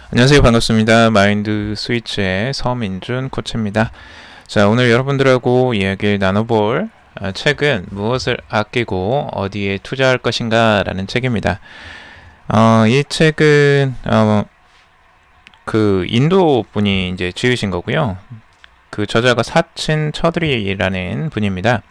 안녕하세요. 반갑습니다. 마인드 스위치의 서민준 코치입니다. 자, 오늘 여러분들하고 이야기를 나눠볼 책은 무엇을 아끼고 어디에 투자할 것인가 라는 책입니다. 이 책은 그 인도 분이 이제 지으신 거고요. 그 저자가 사친 처드리라는 분입니다.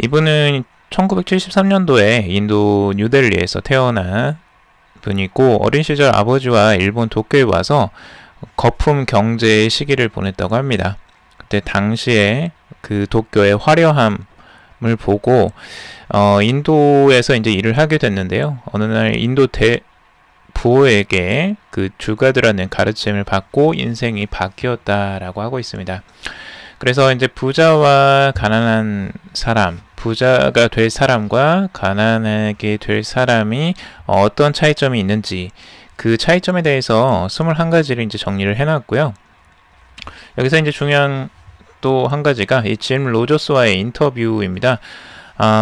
이분은 1973년도에 인도 뉴델리에서 태어난 분이고, 어린 시절 아버지와 일본 도쿄에 와서 거품 경제의 시기를 보냈다고 합니다. 그때 당시에 그 도쿄의 화려함을 보고 인도에서 이제 일을 하게 됐는데요. 어느 날 인도 부호에게 그 주가들하는 가르침을 받고 인생이 바뀌었다라고 하고 있습니다. 그래서 이제 부자와 가난한 사람, 부자가 될 사람과 가난하게 될 사람이 어떤 차이점이 있는지, 그 차이점에 대해서 21가지를 이제 정리를 해놨고요. 여기서 이제 중요한 또 한 가지가 이 짐 로저스와의 인터뷰입니다.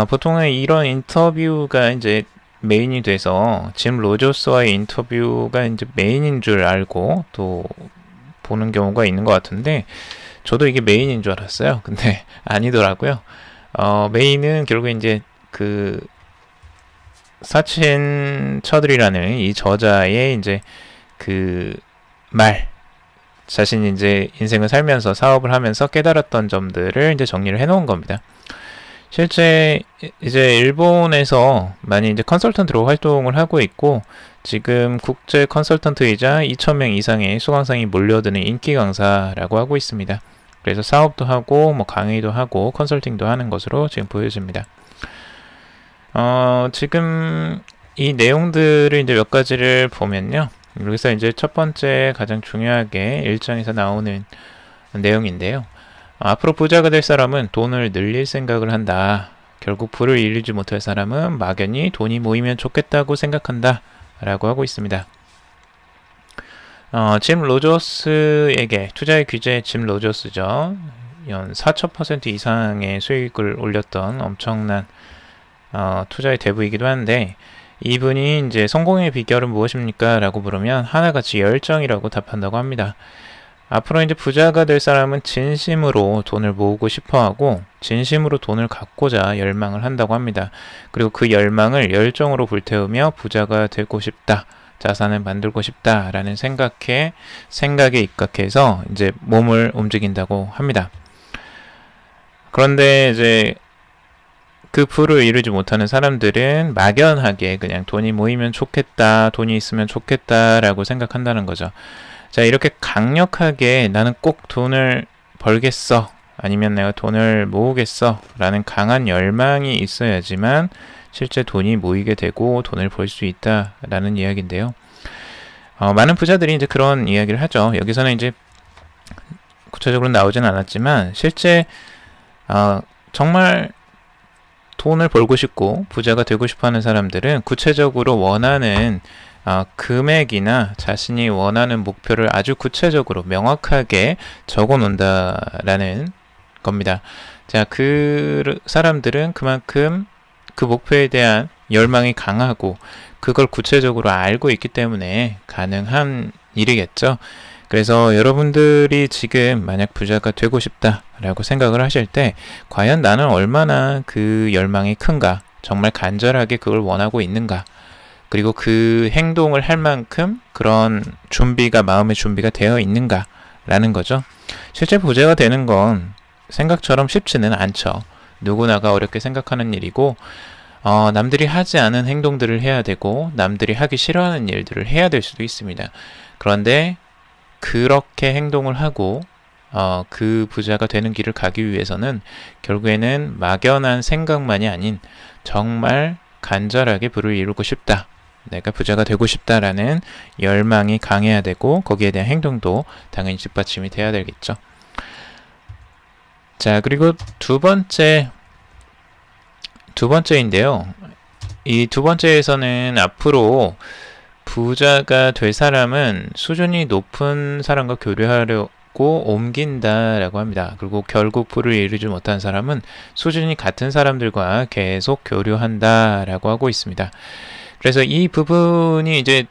보통은 이런 인터뷰가 이제 메인이 돼서 짐 로저스와의 인터뷰가 이제 메인인 줄 알고 또 보는 경우가 있는 것 같은데, 저도 이게 메인인 줄 알았어요. 근데 아니더라고요. 메인은 결국 이제 그 사친 처들이라는 이 저자의 이제 그 자신이 이제 인생을 살면서 사업을 하면서 깨달았던 점들을 이제 정리를 해놓은 겁니다. 실제 이제 일본에서 많이 이제 컨설턴트로 활동을 하고 있고, 지금 국제 컨설턴트이자 2,000명 이상의 수강생이 몰려드는 인기 강사라고 하고 있습니다. 그래서 사업도 하고 뭐 강의도 하고 컨설팅도 하는 것으로 지금 보여집니다. 지금 이 내용들을 이제 몇 가지를 보면요. 여기서 이제 첫 번째 가장 중요하게 1장에서 나오는 내용인데요. 앞으로 부자가 될 사람은 돈을 늘릴 생각을 한다. 결국 부를 이루지 못할 사람은 막연히 돈이 모이면 좋겠다고 생각한다. 라고 하고 있습니다. 짐 로저스에게 투자의 귀재 짐 로저스죠. 연 4,000% 이상의 수익을 올렸던 엄청난 투자의 대부이기도 한데, 이분이 이제 성공의 비결은 무엇입니까? 라고 물으면 하나같이 열정이라고 답한다고 합니다. 앞으로 이제 부자가 될 사람은 진심으로 돈을 모으고 싶어하고 진심으로 돈을 갖고자 열망을 한다고 합니다. 그리고 그 열망을 열정으로 불태우며 부자가 되고 싶다, 자산을 만들고 싶다라는 생각에 입각해서 이제 몸을 움직인다고 합니다. 그런데 이제 그 부를 이루지 못하는 사람들은 막연하게 그냥 돈이 모이면 좋겠다, 돈이 있으면 좋겠다라고 생각한다는 거죠. 자, 이렇게 강력하게 나는 꼭 돈을 벌겠어, 아니면 내가 돈을 모으겠어 라는 강한 열망이 있어야지만 실제 돈이 모이게 되고 돈을 벌 수 있다라는 이야기인데요. 많은 부자들이 이제 그런 이야기를 하죠. 여기서는 이제 구체적으로 나오진 않았지만 실제 정말 돈을 벌고 싶고 부자가 되고 싶어하는 사람들은 구체적으로 원하는 금액이나 자신이 원하는 목표를 아주 구체적으로 명확하게 적어 놓는다라는 겁니다. 자, 그 사람들은 그만큼 그 목표에 대한 열망이 강하고 그걸 구체적으로 알고 있기 때문에 가능한 일이겠죠. 그래서 여러분들이 지금 만약 부자가 되고 싶다라고 생각을 하실 때 과연 나는 얼마나 그 열망이 큰가, 정말 간절하게 그걸 원하고 있는가, 그리고 그 행동을 할 만큼 그런 마음의 준비가 되어 있는가 라는 거죠. 실제 부자가 되는 건 생각처럼 쉽지는 않죠. 누구나가 어렵게 생각하는 일이고, 남들이 하지 않은 행동들을 해야 되고 남들이 하기 싫어하는 일들을 해야 될 수도 있습니다. 그런데 그렇게 행동을 하고 그 부자가 되는 길을 가기 위해서는 결국에는 막연한 생각만이 아닌 정말 간절하게 부를 이루고 싶다, 내가 부자가 되고 싶다라는 열망이 강해야 되고 거기에 대한 행동도 당연히 뒷받침이 돼야 되겠죠. 자, 그리고 두 번째인데요. 이 두 번째에서는 앞으로 부자가 될 사람은 수준이 높은 사람과 교류하려고 옮긴다라고 합니다. 그리고 결국 부를 이루지 못한 사람은 수준이 같은 사람들과 계속 교류한다라고 하고 있습니다. 그래서 이 부분이 이제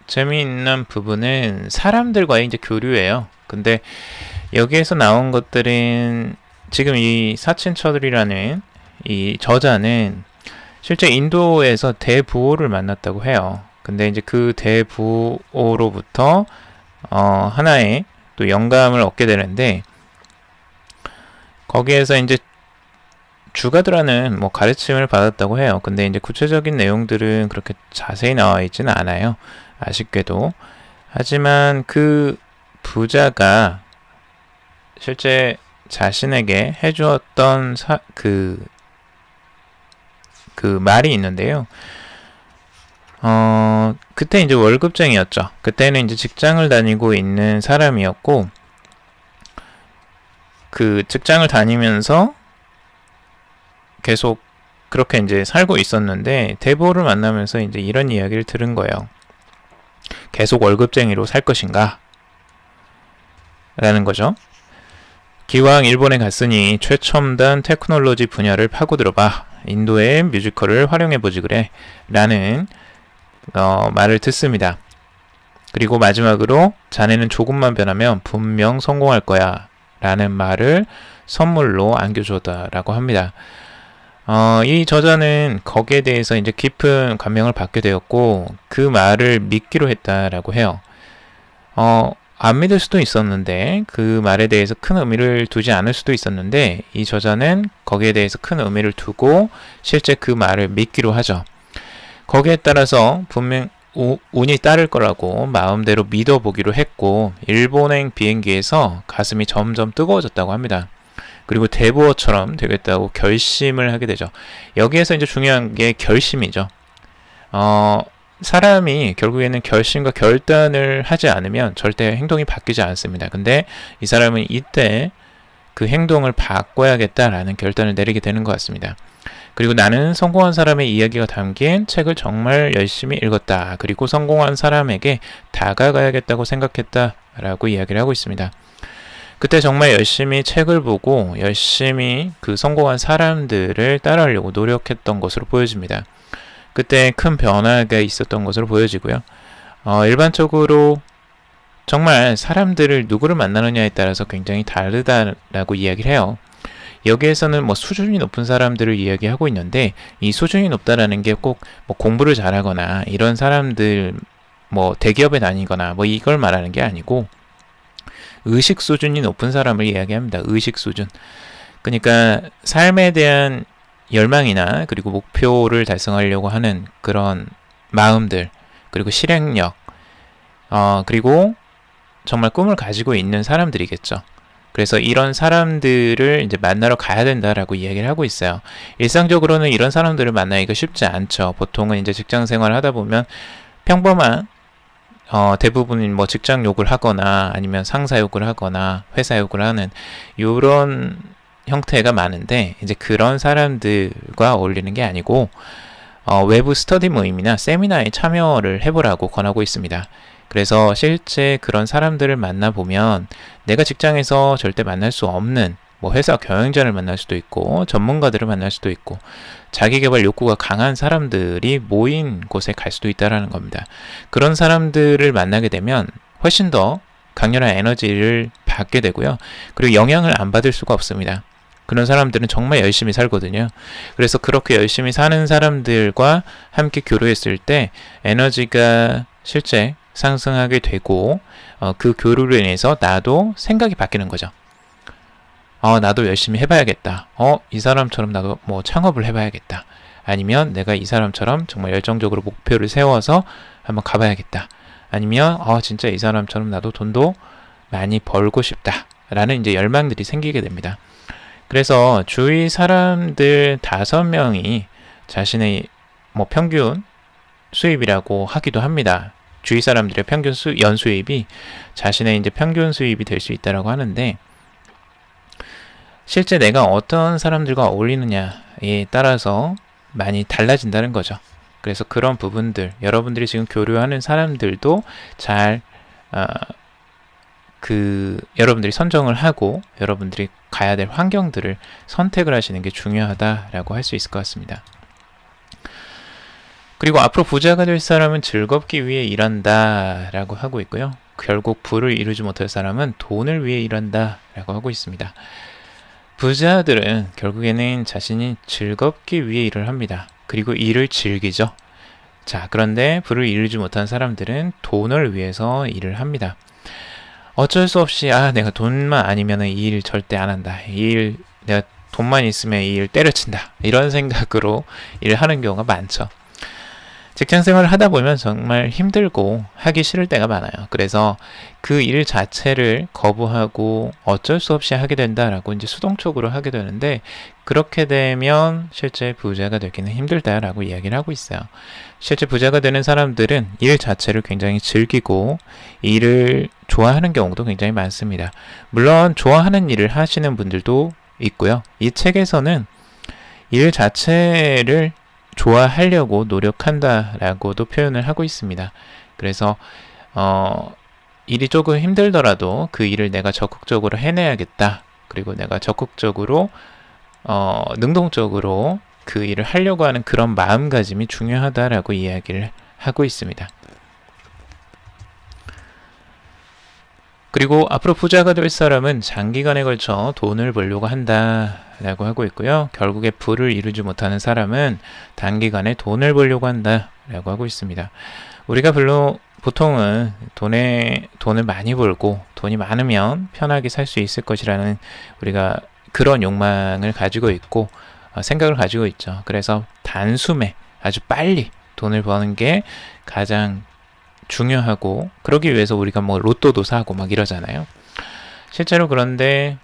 재미있는 부분은 사람들과의 이제 교류예요. 근데 여기에서 나온 것들은 지금 이 사친처들이라는 이 저자는 실제 인도에서 대부호를 만났다고 해요. 근데 이제 그 대부호로부터 하나의 또 영감을 얻게 되는데, 거기에서 이제 주가드라는 뭐 가르침을 받았다고 해요. 근데 이제 구체적인 내용들은 그렇게 자세히 나와 있지는 않아요. 아쉽게도. 하지만 그 부자가 실제 자신에게 해주었던 그 말이 있는데요. 그때 이제 월급쟁이였죠. 그때는 이제 직장을 다니고 있는 사람이었고, 그 직장을 다니면서 계속 그렇게 이제 살고 있었는데, 대부호를 만나면서 이제 이런 이야기를 들은 거예요. 계속 월급쟁이로 살 것인가? 라는 거죠. 기왕 일본에 갔으니 최첨단 테크놀로지 분야를 파고들어봐. 인도의 뮤지컬을 활용해보지 그래. 라는 말을 듣습니다. 그리고 마지막으로 자네는 조금만 변하면 분명 성공할 거야. 라는 말을 선물로 안겨주었다라고 합니다. 이 저자는 거기에 대해서 이제 깊은 감명을 받게 되었고, 그 말을 믿기로 했다라고 해요. 안 믿을 수도 있었는데, 그 말에 대해서 큰 의미를 두지 않을 수도 있었는데, 이 저자는 거기에 대해서 큰 의미를 두고 실제 그 말을 믿기로 하죠. 거기에 따라서 분명 운이 따를 거라고 마음대로 믿어보기로 했고, 일본행 비행기에서 가슴이 점점 뜨거워졌다고 합니다. 그리고 대부호처럼 되겠다고 결심을 하게 되죠. 여기에서 이제 중요한 게 결심이죠. 사람이 결국에는 결심과 결단을 하지 않으면 절대 행동이 바뀌지 않습니다. 근데 이 사람은 이때 그 행동을 바꿔야겠다라는 결단을 내리게 되는 것 같습니다. 그리고 나는 성공한 사람의 이야기가 담긴 책을 정말 열심히 읽었다. 그리고 성공한 사람에게 다가가야겠다고 생각했다라고 이야기를 하고 있습니다. 그때 정말 열심히 책을 보고 열심히 그 성공한 사람들을 따라하려고 노력했던 것으로 보여집니다. 그때 큰 변화가 있었던 것으로 보여지고요. 일반적으로 정말 사람들을 누구를 만나느냐에 따라서 굉장히 다르다라고 이야기를 해요. 여기에서는 뭐 수준이 높은 사람들을 이야기하고 있는데, 이 수준이 높다라는 게 꼭 뭐 공부를 잘하거나 이런 사람들, 뭐 대기업에 다니거나 뭐 이걸 말하는 게 아니고, 의식 수준이 높은 사람을 이야기합니다. 의식 수준. 그러니까 삶에 대한 열망이나 그리고 목표를 달성하려고 하는 그런 마음들, 그리고 실행력, 그리고 정말 꿈을 가지고 있는 사람들이겠죠. 그래서 이런 사람들을 이제 만나러 가야 된다라고 이야기를 하고 있어요. 일상적으로는 이런 사람들을 만나기가 쉽지 않죠. 보통은 이제 직장 생활을 하다 보면 평범한 대부분은 뭐 직장 욕을 하거나 아니면 상사 욕을 하거나 회사 욕을 하는 이런 형태가 많은데, 이제 그런 사람들과 어울리는 게 아니고 외부 스터디 모임이나 세미나에 참여를 해보라고 권하고 있습니다. 그래서 실제 그런 사람들을 만나보면 내가 직장에서 절대 만날 수 없는 뭐 회사 경영자를 만날 수도 있고 전문가들을 만날 수도 있고 자기계발 욕구가 강한 사람들이 모인 곳에 갈 수도 있다는 겁니다. 그런 사람들을 만나게 되면 훨씬 더 강렬한 에너지를 받게 되고요. 그리고 영향을 안 받을 수가 없습니다. 그런 사람들은 정말 열심히 살거든요. 그래서 그렇게 열심히 사는 사람들과 함께 교류했을 때 에너지가 실제 상승하게 되고, 그 교류로 인해서 나도 생각이 바뀌는 거죠. 나도 열심히 해봐야겠다. 이 사람처럼 나도 뭐 창업을 해봐야겠다. 아니면 내가 이 사람처럼 정말 열정적으로 목표를 세워서 한번 가봐야겠다. 아니면 진짜 이 사람처럼 나도 돈도 많이 벌고 싶다. 라는 이제 열망들이 생기게 됩니다. 그래서 주위 사람들 5명이 자신의 뭐 평균 수입이라고 하기도 합니다. 주위 사람들의 평균 연수입이 자신의 이제 평균 수입이 될 수 있다라고 하는데, 실제 내가 어떤 사람들과 어울리느냐에 따라서 많이 달라진다는 거죠. 그래서 그런 부분들, 여러분들이 지금 교류하는 사람들도 잘 여러분들이 선정을 하고 여러분들이 가야 될 환경들을 선택을 하시는 게 중요하다라고 할 수 있을 것 같습니다. 그리고 앞으로 부자가 될 사람은 즐겁기 위해 일한다 라고 하고 있고요. 결국 부를 이루지 못할 사람은 돈을 위해 일한다 라고 하고 있습니다. 부자들은 결국에는 자신이 즐겁기 위해 일을 합니다. 그리고 일을 즐기죠. 자, 그런데 부를 이루지 못한 사람들은 돈을 위해서 일을 합니다. 어쩔 수 없이 내가 돈만 아니면 이 일 절대 안 한다. 내가 돈만 있으면 이 일 때려친다. 이런 생각으로 일을 하는 경우가 많죠. 직장생활을 하다 보면 정말 힘들고 하기 싫을 때가 많아요. 그래서 그 일 자체를 거부하고 어쩔 수 없이 하게 된다라고 이제 수동적으로 하게 되는데, 그렇게 되면 실제 부자가 되기는 힘들다라고 이야기를 하고 있어요. 실제 부자가 되는 사람들은 일 자체를 굉장히 즐기고 일을 좋아하는 경우도 굉장히 많습니다. 물론 좋아하는 일을 하시는 분들도 있고요. 이 책에서는 일 자체를 좋아하려고 노력한다라고도 표현을 하고 있습니다. 그래서 일이 조금 힘들더라도 그 일을 내가 적극적으로 해내야겠다. 그리고 내가 적극적으로 능동적으로 그 일을 하려고 하는 그런 마음가짐이 중요하다라고 이야기를 하고 있습니다. 그리고 앞으로 부자가 될 사람은 장기간에 걸쳐 돈을 벌려고 한다라고 하고 있고요. 결국에 부를 이루지 못하는 사람은 단기간에 돈을 벌려고 한다라고 하고 있습니다. 우리가 보통은 돈을 많이 벌고 돈이 많으면 편하게 살 수 있을 것이라는 우리가 그런 욕망을 가지고 있고 생각을 가지고 있죠. 그래서 단숨에 아주 빨리 돈을 버는 게 가장 중요하고, 그러기 위해서 우리가 뭐 로또도 사고 막 이러잖아요. 실제로 그런데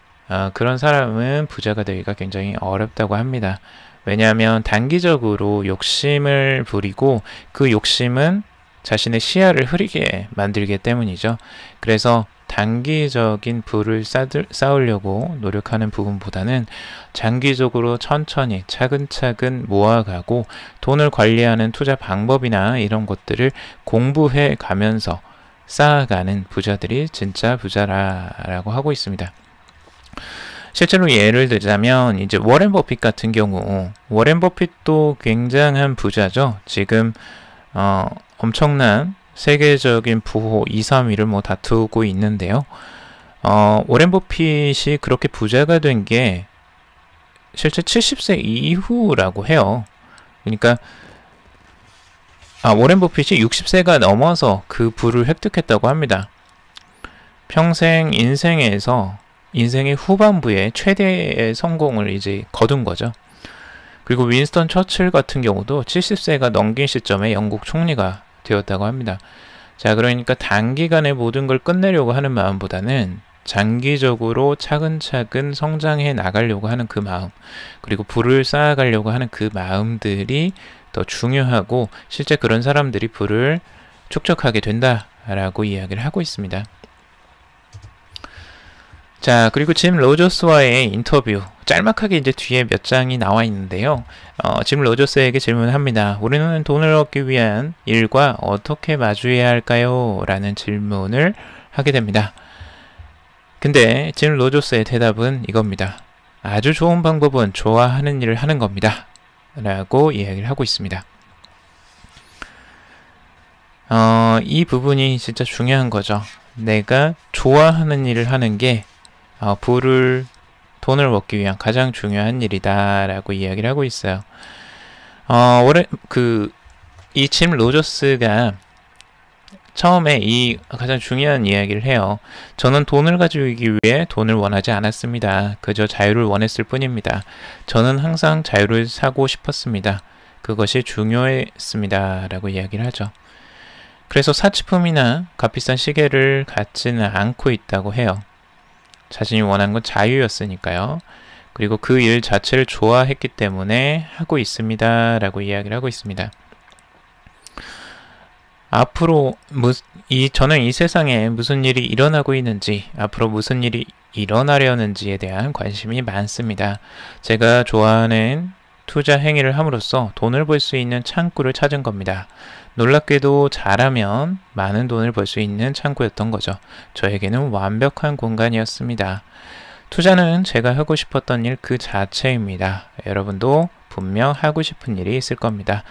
그런 사람은 부자가 되기가 굉장히 어렵다고 합니다. 왜냐하면 단기적으로 욕심을 부리고 그 욕심은 자신의 시야를 흐리게 만들기 때문이죠. 그래서 단기적인 부를 쌓으려고 노력하는 부분보다는 장기적으로 천천히 차근차근 모아가고 돈을 관리하는 투자 방법이나 이런 것들을 공부해 가면서 쌓아가는 부자들이 진짜 부자라고 하고 있습니다. 실제로 예를 들자면 이제 워렌 버핏 같은 경우, 워렌 버핏도 굉장한 부자죠. 지금 엄청난 세계적인 부호 2, 3위를 뭐 다투고 있는데요. 워렌 버핏이 그렇게 부자가 된 게 실제 70세 이후라고 해요. 그러니까 워렌 버핏이 60세가 넘어서 그 부를 획득했다고 합니다. 평생 인생의 후반부에 최대의 성공을 이제 거둔 거죠. 그리고 윈스턴 처칠 같은 경우도 70세가 넘긴 시점에 영국 총리가 되었다고 합니다. 자, 그러니까 단기간에 모든 걸 끝내려고 하는 마음보다는 장기적으로 차근차근 성장해 나가려고 하는 그 마음, 그리고 부를 쌓아가려고 하는 그 마음들이 더 중요하고, 실제 그런 사람들이 부를 축적하게 된다라고 이야기를 하고 있습니다. 자, 그리고 짐 로저스와의 인터뷰, 짤막하게 이제 뒤에 몇 장이 나와 있는데요. 짐 로저스에게 질문합니다. 우리는 돈을 얻기 위한 일과 어떻게 마주해야 할까요? 라는 질문을 하게 됩니다. 근데 짐 로저스의 대답은 이겁니다. 아주 좋은 방법은 좋아하는 일을 하는 겁니다. 라고 이야기를 하고 있습니다. 이 부분이 진짜 중요한 거죠. 내가 좋아하는 일을 하는 게 돈을 얻기 위한 가장 중요한 일이다 라고 이야기를 하고 있어요. 이 짐 로저스가 처음에 이 가장 중요한 이야기를 해요. 저는 돈을 가지기 위해 돈을 원하지 않았습니다. 그저 자유를 원했을 뿐입니다. 저는 항상 자유를 사고 싶었습니다. 그것이 중요했습니다. 라고 이야기를 하죠. 그래서 사치품이나 값비싼 시계를 갖지는 않고 있다고 해요. 자신이 원한 건 자유였으니까요. 그리고 그 일 자체를 좋아했기 때문에 하고 있습니다. 라고 이야기를 하고 있습니다. 앞으로 저는 이 세상에 무슨 일이 일어나고 있는지, 앞으로 무슨 일이 일어나려는지에 대한 관심이 많습니다. 제가 좋아하는 투자 행위를 함으로써 돈을 벌 수 있는 창구를 찾은 겁니다. 놀랍게도 잘하면 많은 돈을 벌 수 있는 창구였던 거죠. 저에게는 완벽한 공간이었습니다. 투자는 제가 하고 싶었던 일 그 자체입니다. 여러분도 분명 하고 싶은 일이 있을 겁니다.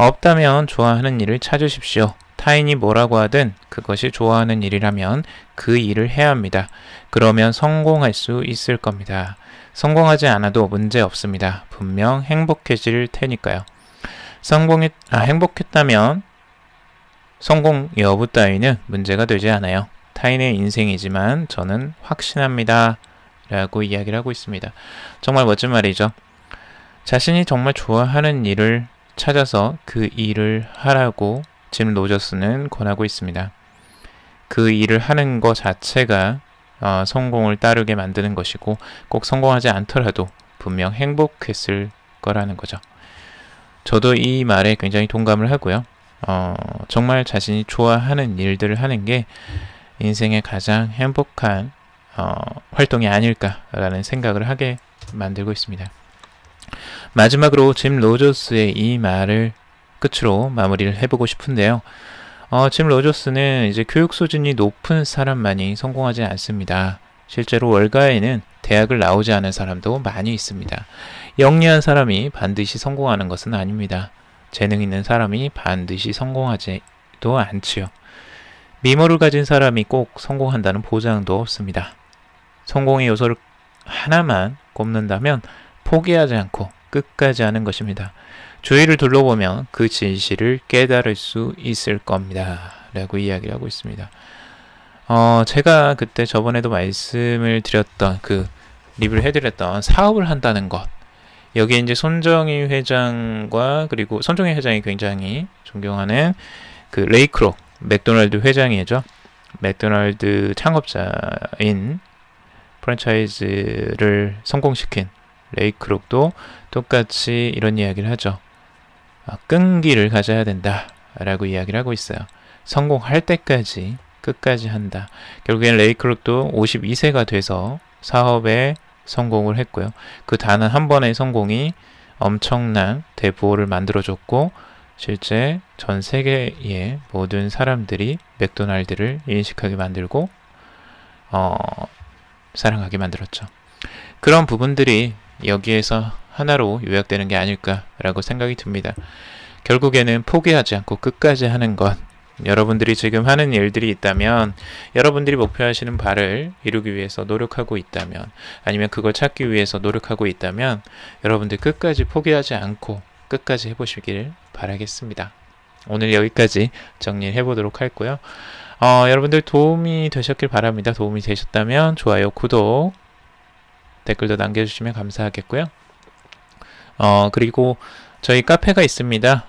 없다면 좋아하는 일을 찾으십시오. 타인이 뭐라고 하든 그것이 좋아하는 일이라면 그 일을 해야 합니다. 그러면 성공할 수 있을 겁니다. 성공하지 않아도 문제 없습니다. 분명 행복해질 테니까요. 행복했다면 성공 여부 따위는 문제가 되지 않아요. 타인의 인생이지만 저는 확신합니다. 라고 이야기를 하고 있습니다. 정말 멋진 말이죠. 자신이 정말 좋아하는 일을 찾아서 그 일을 하라고 짐 로저스는 권하고 있습니다. 그 일을 하는 것 자체가 성공을 따르게 만드는 것이고 꼭 성공하지 않더라도 분명 행복했을 거라는 거죠. 저도 이 말에 굉장히 동감을 하고요. 정말 자신이 좋아하는 일들을 하는 게 인생의 가장 행복한 활동이 아닐까라는 생각을 하게 만들고 있습니다. 마지막으로 짐 로저스의 이 말을 끝으로 마무리를 해보고 싶은데요. 짐 로저스는 이제 교육 수준이 높은 사람만이 성공하지 않습니다. 실제로 월가에는 대학을 나오지 않은 사람도 많이 있습니다. 영리한 사람이 반드시 성공하는 것은 아닙니다. 재능 있는 사람이 반드시 성공하지도 않지요. 미모를 가진 사람이 꼭 성공한다는 보장도 없습니다. 성공의 요소를 하나만 꼽는다면 포기하지 않고 끝까지 하는 것입니다. 주위를 둘러보면 그 진실을 깨달을 수 있을 겁니다. 라고 이야기를 하고 있습니다. 제가 그때 저번에도 말씀을 드렸던 리뷰를 해드렸던 사업을 한다는 것. 여기에 이제 손정희 회장과 그리고 손정희 회장이 굉장히 존경하는 레이 크록, 맥도날드 회장이죠. 맥도날드 창업자인 프랜차이즈를 성공시킨 레이 크록도 똑같이 이런 이야기를 하죠. 끈기를 가져야 된다 라고 이야기를 하고 있어요. 성공할 때까지 끝까지 한다. 결국엔 레이 크록도 52세가 돼서 사업에 성공을 했고요. 그 단 한 번의 성공이 엄청난 대부호를 만들어줬고 실제 전 세계의 모든 사람들이 맥도날드를 인식하게 만들고 사랑하게 만들었죠. 그런 부분들이 여기에서 하나로 요약되는 게 아닐까라고 생각이 듭니다. 결국에는 포기하지 않고 끝까지 하는 것. 여러분들이 지금 하는 일들이 있다면, 여러분들이 목표하시는 바를 이루기 위해서 노력하고 있다면, 아니면 그걸 찾기 위해서 노력하고 있다면 여러분들 끝까지 포기하지 않고 끝까지 해보시길 바라겠습니다. 오늘 여기까지 정리를 해보도록 할고요. 여러분들 도움이 되셨길 바랍니다. 도움이 되셨다면 좋아요, 구독, 댓글도 남겨주시면 감사하겠고요. 그리고 저희 카페가 있습니다.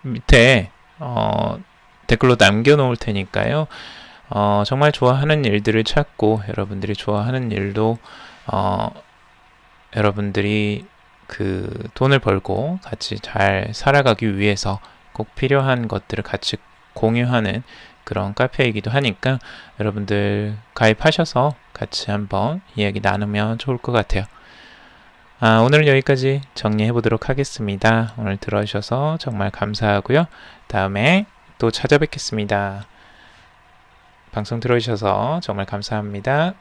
밑에 댓글로 남겨놓을 테니까요. 정말 좋아하는 일들을 찾고 여러분들이 좋아하는 일도 여러분들이 돈을 벌고 같이 잘 살아가기 위해서 꼭 필요한 것들을 같이 공유하는 그런 카페이기도 하니까 여러분들 가입하셔서 같이 한번 이야기 나누면 좋을 것 같아요. 오늘은 여기까지 정리해 보도록 하겠습니다. 오늘 들어주셔서 정말 감사하고요. 다음에 또 찾아뵙겠습니다. 방송 들어주셔서 정말 감사합니다.